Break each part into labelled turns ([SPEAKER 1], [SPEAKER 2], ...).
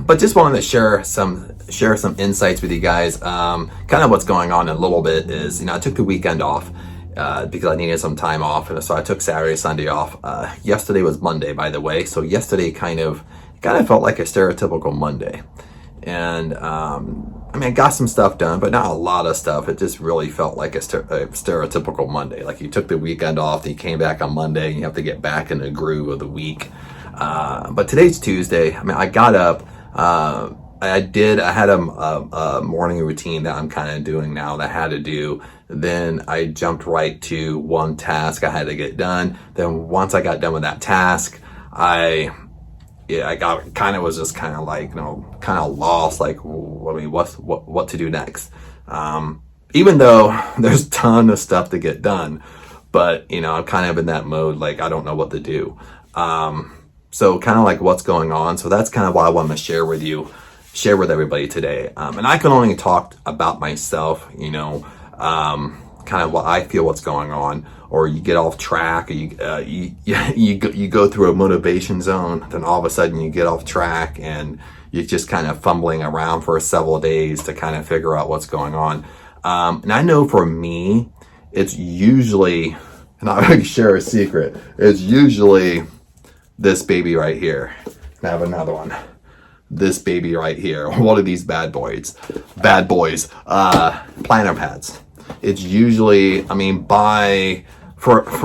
[SPEAKER 1] But just wanted to share some insights with you guys. Kind of what's going on a little bit is, I took the weekend off because I needed some time off, and so I took Saturday, Sunday off. Yesterday was Monday, by the way. So yesterday kind of felt like a stereotypical Monday, and I got some stuff done, but not a lot of stuff. It just really felt like a stereotypical Monday. Like you took the weekend off, then you came back on Monday, and you have to get back in the groove of the week. But today's Tuesday. I got up. I had a morning routine that I'm kind of doing now that I had to do. Then I jumped right to one task I had to get done. Then once I got done with that task, I was just kind of lost, like, what to do next. Even though there's a ton of stuff to get done, but I'm kind of in that mode, like I don't know what to do. So kind of like what's going on. So that's kind of what I want to share with everybody today. And I can only talk about myself, kind of what I feel what's going on, or you get off track, or you go through a motivation zone, then all of a sudden you get off track and you're just kind of fumbling around for several days to kind of figure out what's going on. And I know for me, it's usually, and I can share a secret, it's usually this baby right here. I have another one. This baby right here. One of these bad boys, planner pads. It's usually, for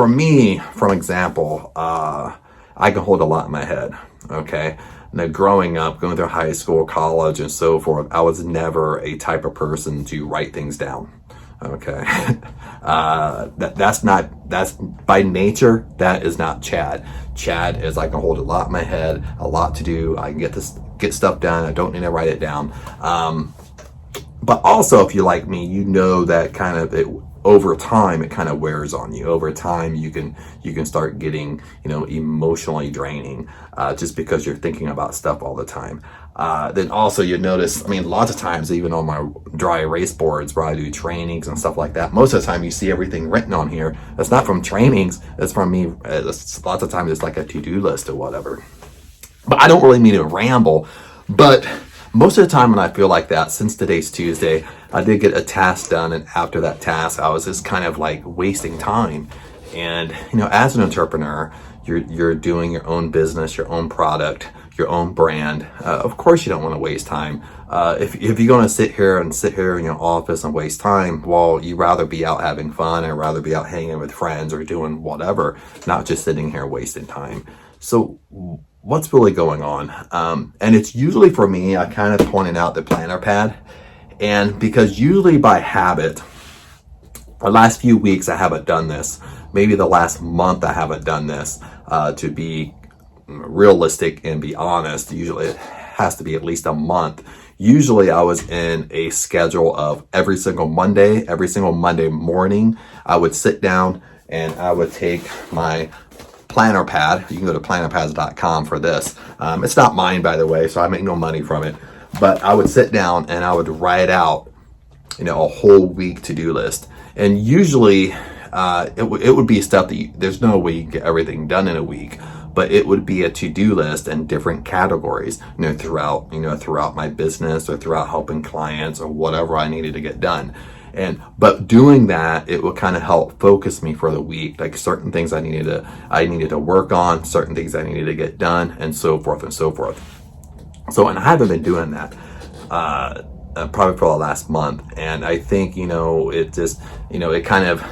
[SPEAKER 1] me, for example, I can hold a lot in my head. Okay. Now, growing up, going through high school, college, and so forth, I was never a type of person to write things down. Okay. That's by nature, that is not Chad. Chad is, I can hold a lot in my head, a lot to do. I can get stuff done. I don't need to write it down. But also, if you're like me, you know that kind of over time, it kind of wears on you. Over time, you can start getting, emotionally draining, just because you're thinking about stuff all the time. Then also you notice, lots of times, even on my dry erase boards where I do trainings and stuff like that, most of the time you see everything written on here. That's not from trainings. That's from me. Lots of times it's like a to-do list or whatever. But I don't really mean to ramble, but most of the time when I feel like that, since today's Tuesday, I did get a task done, and after that task, I was just kind of like wasting time. And, as an entrepreneur, you're doing your own business, your own product, your own brand. Of course, you don't want to waste time. If you're going to sit here in your office and waste time, well, you'd rather be out having fun, or rather be out hanging with friends or doing whatever, not just sitting here wasting time. So what's really going on? And it's usually, for me, I kind of pointed out the planner pad, and because usually by habit, the last few weeks I haven't done this. Maybe the last month I haven't done this. To be realistic and be honest, usually it has to be at least a month. Usually I was in a schedule of every single Monday morning, I would sit down and I would take my planner pad. You can go to plannerpads.com for this. It's not mine, by the way, so I make no money from it. But I would sit down and I would write out, a whole week to-do list. And usually it would be stuff that there's no way you can get everything done in a week, but it would be a to-do list in different categories, throughout my business, or throughout helping clients, or whatever I needed to get done. But doing that, it would kind of help focus me for the week, like certain things I needed to work on, certain things I needed to get done, and so forth and so forth. So, and I haven't been doing that probably for the last month, and I think it just it kind of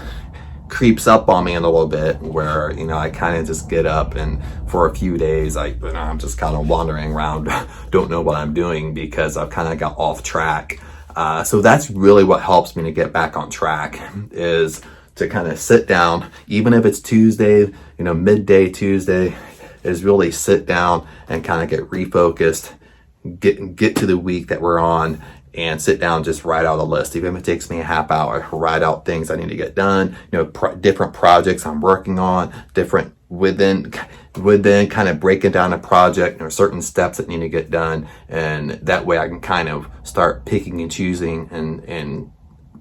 [SPEAKER 1] creeps up on me a little bit, where I kind of just get up, and for a few days I'm just kind of wandering around, don't know what I'm doing, because I've kind of got off track. So that's really what helps me to get back on track, is to kind of sit down, even if it's Tuesday, midday Tuesday, is really sit down and kind of get refocused, get to the week that we're on, and sit down, just write out a list. Even if it takes me a half hour, write out things I need to get done, different projects I'm working on, within kind of breaking down a project, certain steps that need to get done. And that way I can kind of start picking and choosing and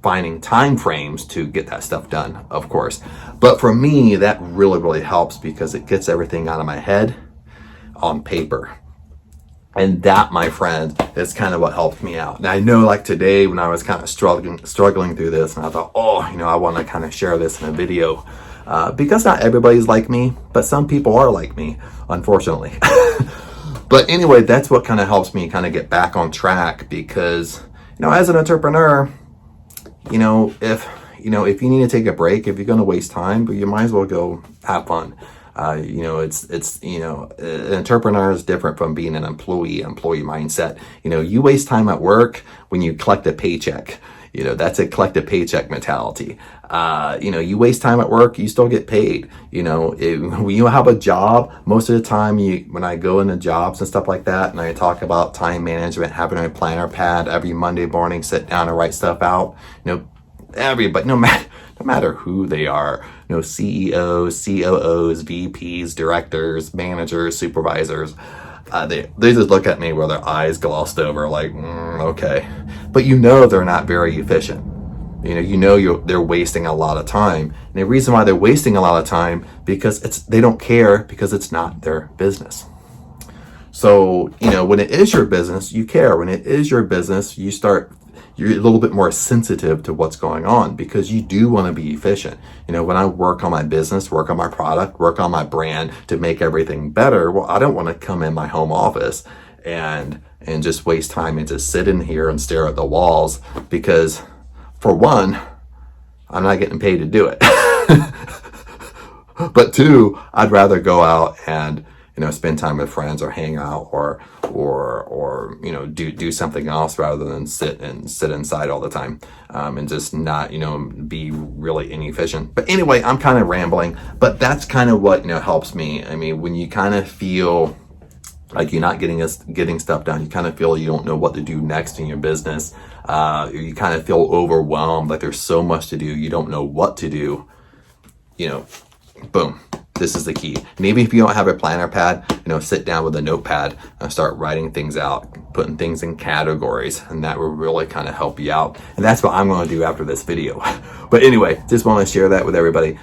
[SPEAKER 1] finding time frames to get that stuff done, of course. But for me, that really, really helps, because it gets everything out of my head on paper. And that, my friend, is kind of what helped me out. And I know, like today, when I was kind of struggling through this, and I thought, oh, I want to kind of share this in a video, because not everybody's like me, but some people are like me, unfortunately. But anyway, that's what kind of helps me kind of get back on track, because, as an entrepreneur, if you need to take a break, if you're going to waste time, but you might as well go have fun. An entrepreneur is different from being an employee mindset. You waste time at work when you collect a paycheck. That's a collect a paycheck mentality. You waste time at work, you still get paid. When you have a job, most of the time, when I go into jobs and stuff like that, and I talk about time management, having a planner pad every Monday morning, sit down and write stuff out, everybody, no matter who they are, CEOs, COOs, VPs, directors, managers, supervisors, they just look at me with their eyes glossed over, like, okay. But they're not very efficient. They're wasting a lot of time. And the reason why they're wasting a lot of time, because they don't care, because it's not their business. So, when it is your business, you care. When it is your business, you're a little bit more sensitive to what's going on, because you do want to be efficient. When I work on my business, work on my product, work on my brand to make everything better, well, I don't want to come in my home office and just waste time and just sit in here and stare at the walls, because for one, I'm not getting paid to do it. But two, I'd rather go out and spend time with friends, or hang out, or do something else, rather than sit inside all the time, and just not be really inefficient. But anyway, I'm kind of rambling, but that's kind of what helps me. I mean, when you kind of feel like you're not getting stuff done, you kind of feel you don't know what to do next in your business, you kind of feel overwhelmed, like there's so much to do, you don't know what to do, boom. This is the key. Maybe if you don't have a planner pad, sit down with a notepad and start writing things out, putting things in categories, and that will really kind of help you out. And that's what I'm going to do after this video. But anyway, just want to share that with everybody.